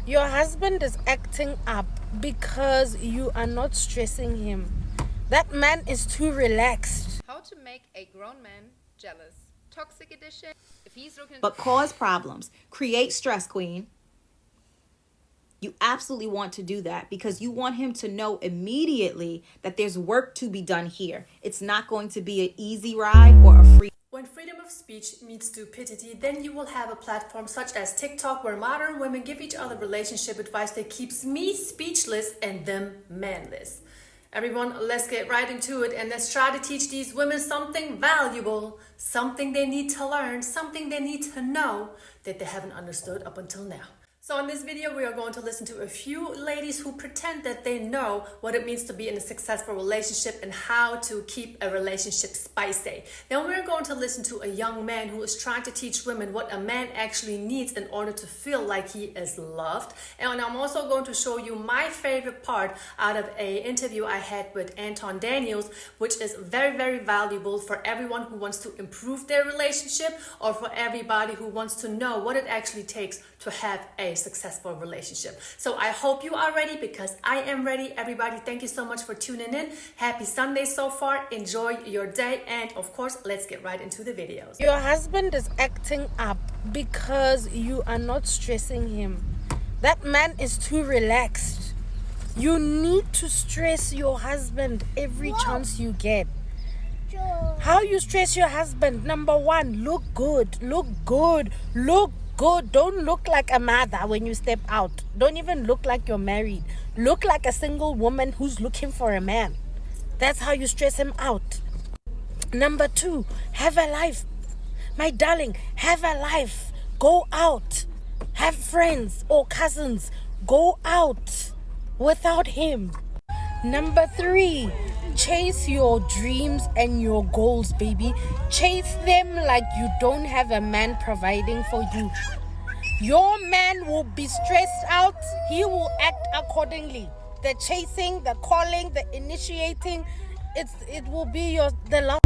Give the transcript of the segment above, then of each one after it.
Your husband is acting up because you are not stressing him. That man is too relaxed. How to make a grown man jealous. Toxic edition. If he's looking But cause problems. Create stress, queen. You absolutely want to do that because you want him to know immediately that there's work to be done here. It's not going to be an easy ride or a free. When freedom of speech meets stupidity, then you will have a platform such as TikTok where modern women give each other relationship advice that keeps me speechless and them manless. Everyone, let's get right into it and let's try to teach these women something valuable, something they need to learn, something they need to know that they haven't understood up until now. So in this video, we are going to listen to a few ladies who pretend that they know what it means to be in a successful relationship and how to keep a relationship spicy. Then we're going to listen to a young man who is trying to teach women what a man actually needs in order to feel like he is loved. And I'm also going to show you my favorite part out of an interview I had with Anton Daniels, which is very, very valuable for everyone who wants to improve their relationship or for everybody who wants to know what it actually takes to have a successful relationship. So I hope you are ready because I am ready. Everybody, thank you so much for tuning in. Happy Sunday so far. Enjoy your day. And of course, let's get right into the videos. Your husband is acting up because you are not stressing him. That man is too relaxed. You need to stress your husband every chance you get. How you stress your husband? Number one, look good, look good, look good. Don't look like a mother when you step out. Don't even look like you're married. Look like a single woman who's looking for a man. That's how you stress him out. Number two, have a life. My darling, have a life. Go out. Have friends or cousins. Go out without him. Number three, chase your dreams and your goals, baby. Chase them like you don't have a man providing for you. Your man will be stressed out. He will act accordingly. The chasing, the calling, the initiating, it will be the love.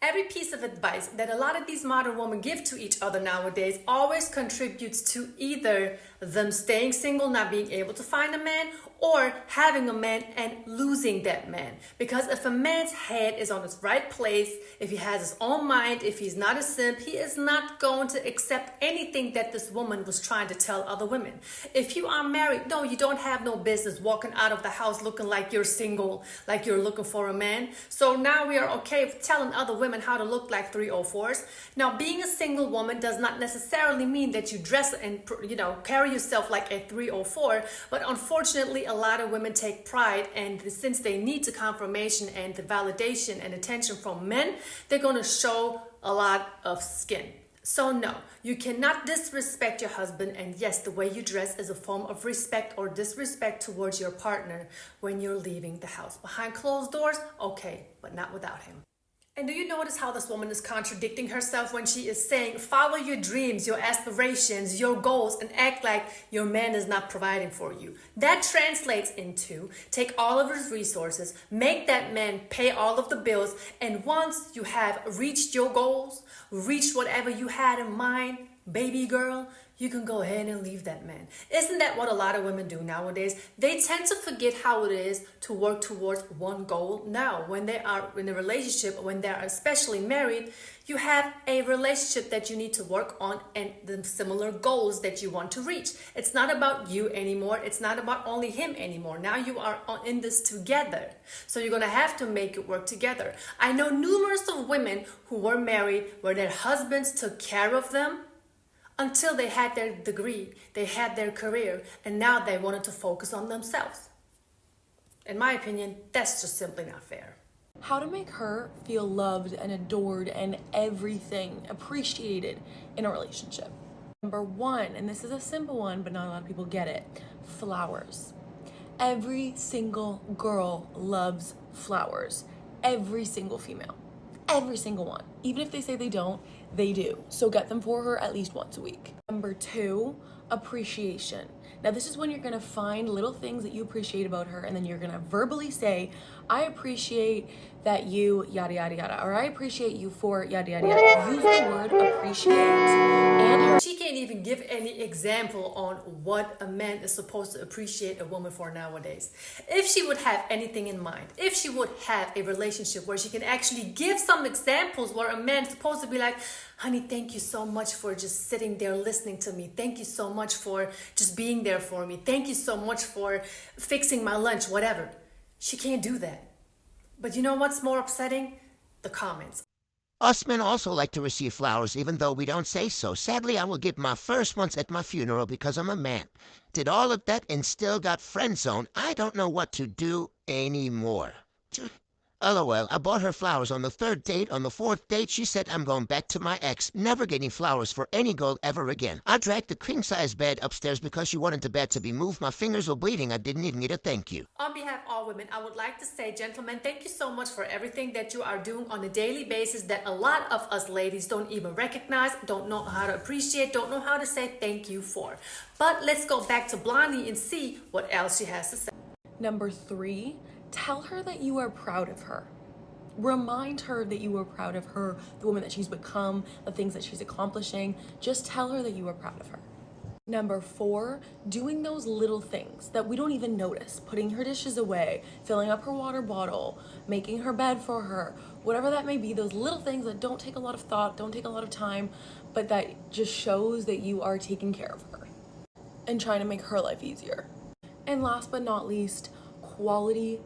Every piece of advice that a lot of these modern women give to each other nowadays always contributes to either them staying single, not being able to find a man, or having a man and losing that man. Because if a man's head is on its right place, if he has his own mind, if he's not a simp, he is not going to accept anything that this woman was trying to tell other women. If you are married, no, you don't have no business walking out of the house looking like you're single, like you're looking for a man. So now we are okay with telling other women how to look like 304s. Now, being a single woman does not necessarily mean that you dress and, carry yourself like a 304, but unfortunately, a lot of women take pride, and since they need the confirmation and the validation and attention from men, they're going to show a lot of skin. So no, you cannot disrespect your husband, and yes, the way you dress is a form of respect or disrespect towards your partner when you're leaving the house. Behind closed doors, okay, but not without him. And do you notice how this woman is contradicting herself when she is saying, follow your dreams, your aspirations, your goals, and act like your man is not providing for you? That translates into take all of his resources, make that man pay all of the bills, and once you have reached your goals, reached whatever you had in mind, baby girl, you can go ahead and leave that man. Isn't that what a lot of women do nowadays? They tend to forget how it is to work towards one goal. Now, when they are in a relationship, when they are especially married, you have a relationship that you need to work on and the similar goals that you want to reach. It's not about you anymore. It's not about only him anymore. Now you are in this together. So you're going to have to make it work together. I know numerous of women who were married where their husbands took care of them until they had their degree, they had their career, and now they wanted to focus on themselves. In my opinion, that's just simply not fair. How to make her feel loved and adored and everything appreciated in a relationship. Number one, and this is a simple one, but not a lot of people get it, flowers. Every single girl loves flowers. Every single female. Every single one. Even if they say they don't, they do. So get them for her at least once a week. Number two, appreciation. Now this is when you're gonna find little things that you appreciate about her, and then you're gonna verbally say, I appreciate that you yada yada yada, or I appreciate you for yada yada yada. Use the word appreciate and her. She can't even give any example on what a man is supposed to appreciate a woman for nowadays. If she would have anything in mind, if she would have a relationship where she can actually give some examples where a man's supposed to be like, honey, thank you so much for just sitting there listening to me. Thank you so much for just being there for me. Thank you so much for fixing my lunch, whatever. She can't do that. But you know what's more upsetting? The comments. Us men also like to receive flowers, even though we don't say so. Sadly, I will give my first ones at my funeral because I'm a man. Did all of that and still got friend zoned. I don't know what to do anymore. LOL, I bought her flowers on the 3rd date. On the 4th date, she said I'm going back to my ex, never getting flowers for any girl ever again. I dragged the king-size bed upstairs because she wanted the bed to be moved. My fingers were bleeding. I didn't even get a thank you. On behalf of all women, I would like to say, gentlemen, thank you so much for everything that you are doing on a daily basis that a lot of us ladies don't even recognize, don't know how to appreciate, don't know how to say thank you for. But let's go back to Blondie and see what else she has to say. Number 3, tell her that you are proud of her. Remind her that you are proud of her, the woman that she's become, the things that she's accomplishing. Just tell her that you are proud of her. Number 4, doing those little things that we don't even notice. Putting her dishes away, filling up her water bottle, making her bed for her, whatever that may be, those little things that don't take a lot of thought, don't take a lot of time, but that just shows that you are taking care of her and trying to make her life easier. And last but not least, quality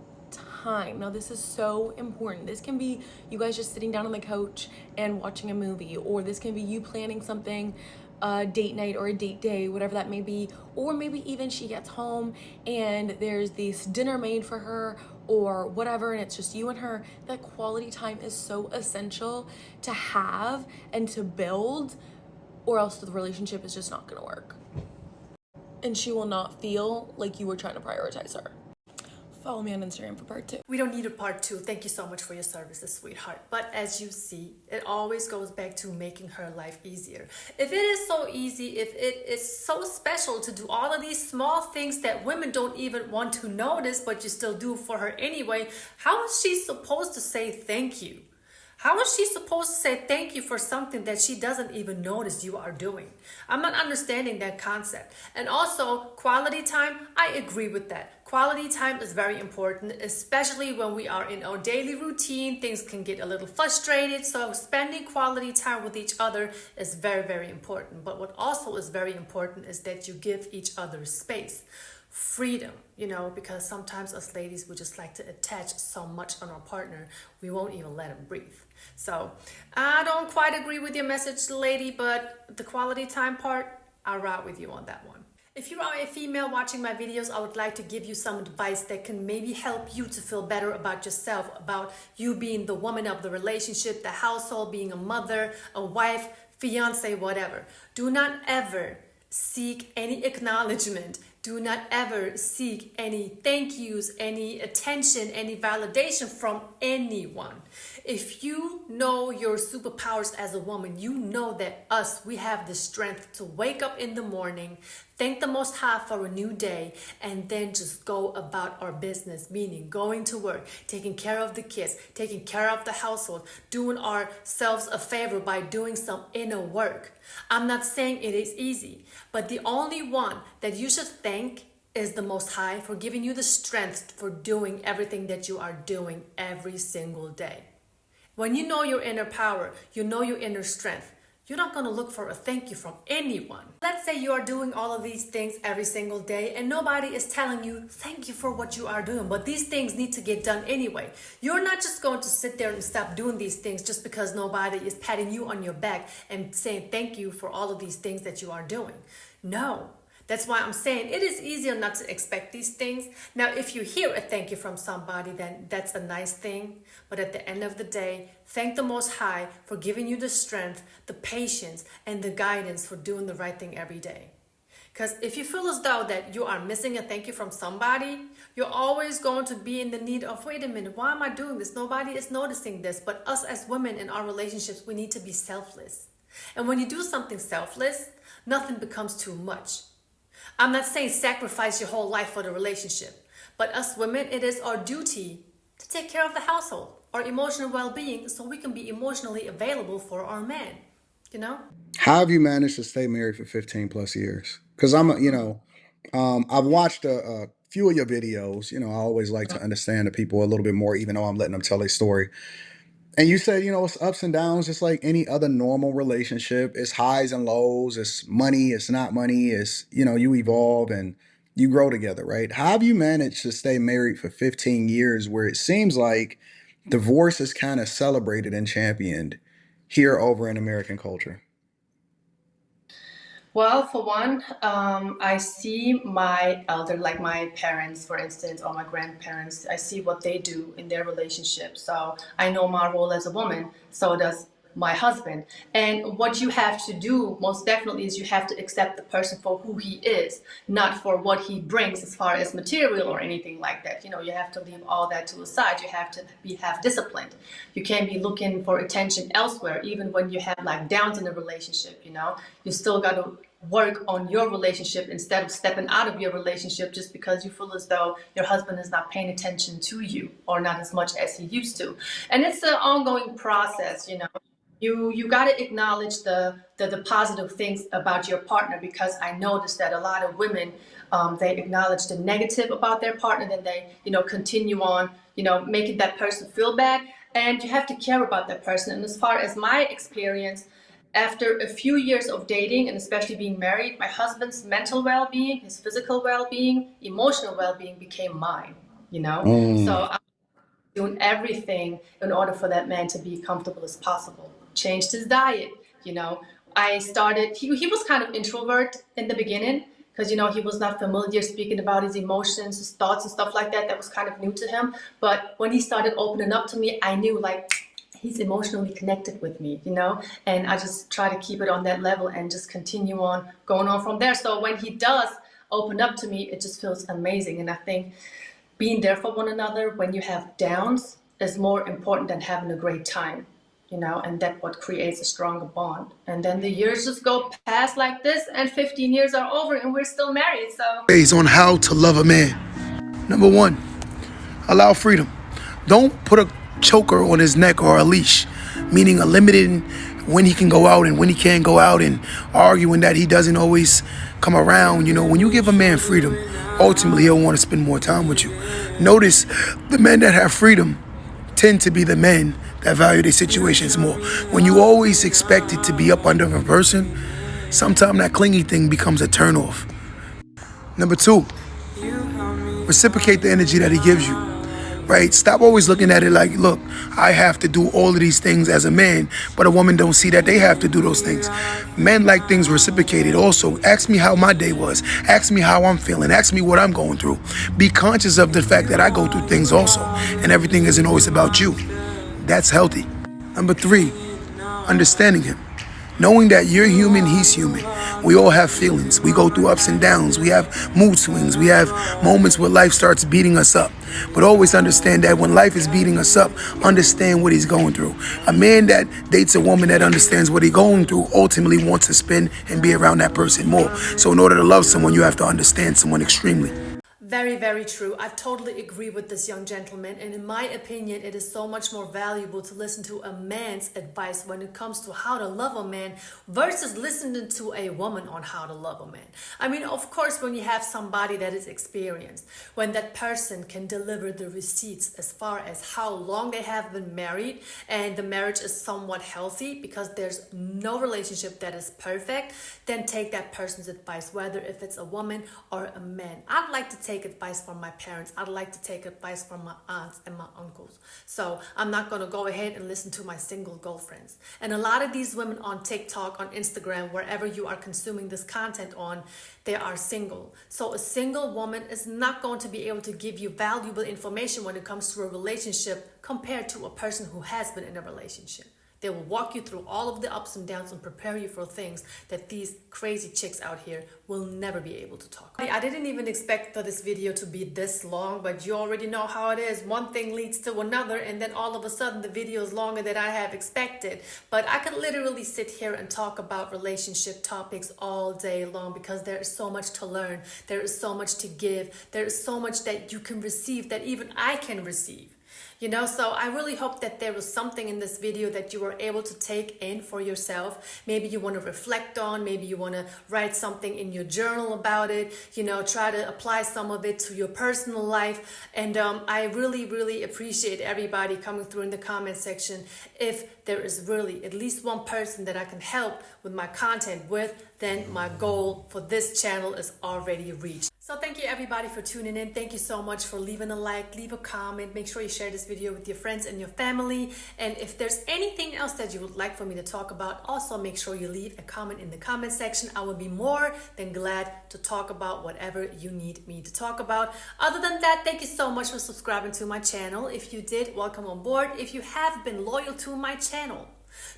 time. Now this is so important. This can be you guys just sitting down on the couch and watching a movie, or this can be you planning something, a date night or a date day, whatever that may be, or maybe even she gets home and there's this dinner made for her or whatever, and it's just you and her. That quality time is so essential to have and to build, or else the relationship is just not gonna work. And she will not feel like you were trying to prioritize her. Follow me on Instagram for part 2. We don't need a part 2. Thank you so much for your services, sweetheart. But as you see, it always goes back to making her life easier. If it is so easy, if it is so special to do all of these small things that women don't even want to notice, but you still do for her anyway, how is she supposed to say thank you? How is she supposed to say thank you for something that she doesn't even notice you are doing? I'm not understanding that concept. And also, quality time, I agree with that. Quality time is very important, especially when we are in our daily routine. Things can get a little frustrated, so spending quality time with each other is very, very important. But what also is very important is that you give each other space. Freedom, because sometimes us ladies, we just like to attach so much on our partner, we won't even let him breathe. So I don't quite agree with your message, lady, but the quality time part, I'll ride with you on that one. If you are a female watching my videos, I would like to give you some advice that can maybe help you to feel better about yourself, about you being the woman of the relationship, the household, being a mother, a wife, fiance, whatever. Do not ever seek any acknowledgement. Do not ever seek any thank yous, any attention, any validation from anyone. If you know your superpowers as a woman, you know that we have the strength to wake up in the morning, thank the Most High for a new day, and then just go about our business, meaning going to work, taking care of the kids, taking care of the household, doing ourselves a favor by doing some inner work. I'm not saying it is easy, but the only one that you should thank is the Most High for giving you the strength for doing everything that you are doing every single day. When you know your inner power, you know your inner strength, you're not going to look for a thank you from anyone. Let's say you are doing all of these things every single day and nobody is telling you thank you for what you are doing, but these things need to get done anyway. You're not just going to sit there and stop doing these things just because nobody is patting you on your back and saying thank you for all of these things that you are doing. No. That's why I'm saying it is easier not to expect these things. Now, if you hear a thank you from somebody, then that's a nice thing. But at the end of the day, thank the Most High for giving you the strength, the patience, and the guidance for doing the right thing every day. Because if you feel as though that you are missing a thank you from somebody, you're always going to be in the need of, wait a minute, why am I doing this? Nobody is noticing this. But us as women in our relationships, we need to be selfless. And when you do something selfless, nothing becomes too much. I'm not saying sacrifice your whole life for the relationship, but us women, it is our duty to take care of the household, our emotional well-being, so we can be emotionally available for our man, How have you managed to stay married for 15 plus years? Because I've watched a few of your videos. I always like to understand the people a little bit more, even though I'm letting them tell their story. And you said, it's ups and downs, just like any other normal relationship. It's highs and lows. It's money. It's not money. It's, you evolve and you grow together, right? How have you managed to stay married for 15 years where it seems like divorce is kind of celebrated and championed here over in American culture? Well, for one, I see my elder, like my parents, for instance, or my grandparents, I see what they do in their relationship. So I know my role as a woman, so does my husband. And what you have to do most definitely is you have to accept the person for who he is, not for what he brings as far as material or anything like that. You have to leave all that to the side. You have to be have disciplined. You can't be looking for attention elsewhere, even when you have like downs in a relationship. You still got to work on your relationship instead of stepping out of your relationship just because you feel as though your husband is not paying attention to you or not as much as he used to. And it's an ongoing process. You got to acknowledge the positive things about your partner, because I noticed that a lot of women, they acknowledge the negative about their partner, then they continue on making that person feel bad. And you have to care about that person. And as far as my experience, after a few years of dating and especially being married, my husband's mental well-being, his physical well-being, emotional well-being became mine. Mm. So doing everything in order for that man to be comfortable as possible. Changed his diet, you know. I started, he was kind of introvert in the beginning because, he was not familiar speaking about his emotions, his thoughts and stuff like that. That was kind of new to him. But when he started opening up to me, I knew like he's emotionally connected with me. And I just try to keep it on that level and just continue on going on from there. So when he does open up to me, it just feels amazing. And I think being there for one another when you have downs is more important than having a great time, and that's what creates a stronger bond. And then the years just go past like this, and 15 years are over, and we're still married. So, Ways on how to love a man. Number one, allow freedom. Don't put a choker on his neck or a leash, meaning a limiting when he can go out and when he can't go out, and arguing that he doesn't always come around. When you give a man freedom, ultimately he'll want to spend more time with you. Notice the men that have freedom tend to be the men that value their situations more. When you always expect it to be up under a person, sometimes that clingy thing becomes a turnoff. Number two, reciprocate the energy that he gives you. Right? Stop always looking at it like, look, I have to do all of these things as a man, but a woman don't see that they have to do those things. Men like things reciprocated also. Ask me how my day was. Ask me how I'm feeling. Ask me what I'm going through. Be conscious of the fact that I go through things also, and everything isn't always about you. That's healthy. Number three, understanding him. Knowing that you're human, he's human. We all have feelings. We go through ups and downs. We have mood swings. We have moments where life starts beating us up. But always understand that when life is beating us up, understand what he's going through. A man that dates a woman that understands what he's going through ultimately wants to spend and be around that person more. So in order to love someone, you have to understand someone extremely. very, very true. I totally agree with this young gentleman. And in my opinion, it is so much more valuable to listen to a man's advice when it comes to how to love a man versus listening to a woman on how to love a man. I mean, of course, when you have somebody that is experienced, when that person can deliver the receipts as far as how long they have been married and the marriage is somewhat healthy, because there's no relationship that is perfect, then take that person's advice, whether if it's a woman or a man. I'd like to take advice from my parents. I'd like to take advice from my aunts and my uncles. So I'm not going to go ahead and listen to my single girlfriends. And a lot of these women on TikTok, on Instagram, wherever you are consuming this content on, they are single. So a single woman is not going to be able to give you valuable information when it comes to a relationship compared to a person who has been in a relationship. They will walk you through all of the ups and downs and prepare you for things that these crazy chicks out here will never be able to talk about. I didn't even expect for this video to be this long, but you already know how it is. One thing leads to another, and then all of a sudden the video is longer than I have expected. But I could literally sit here and talk about relationship topics all day long, because there is so much to learn. There is so much to give. There is so much that you can receive that even I can receive. You know, so I really hope that there was something in this video that you were able to take in for yourself. Maybe you want to reflect on, maybe you want to write something in your journal about it, you know, try to apply some of it to your personal life. And I really, really appreciate everybody coming through in the comment section. If there is really at least one person that I can help with my content with, then my goal for this channel is already reached. So thank you everybody for tuning in. Thank you so much for leaving a like, leave a comment. Make sure you share this video with your friends and your family. And if there's anything else that you would like for me to talk about, also make sure you leave a comment in the comment section. I will be more than glad to talk about whatever you need me to talk about. Other than that, thank you so much for subscribing to my channel. If you did, welcome on board. If you have been loyal to my channel,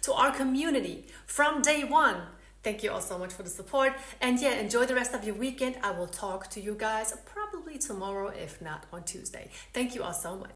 to our community from day one, thank you all so much for the support. And yeah, enjoy the rest of your weekend. I will talk to you guys probably tomorrow, if not on Tuesday. Thank you all so much.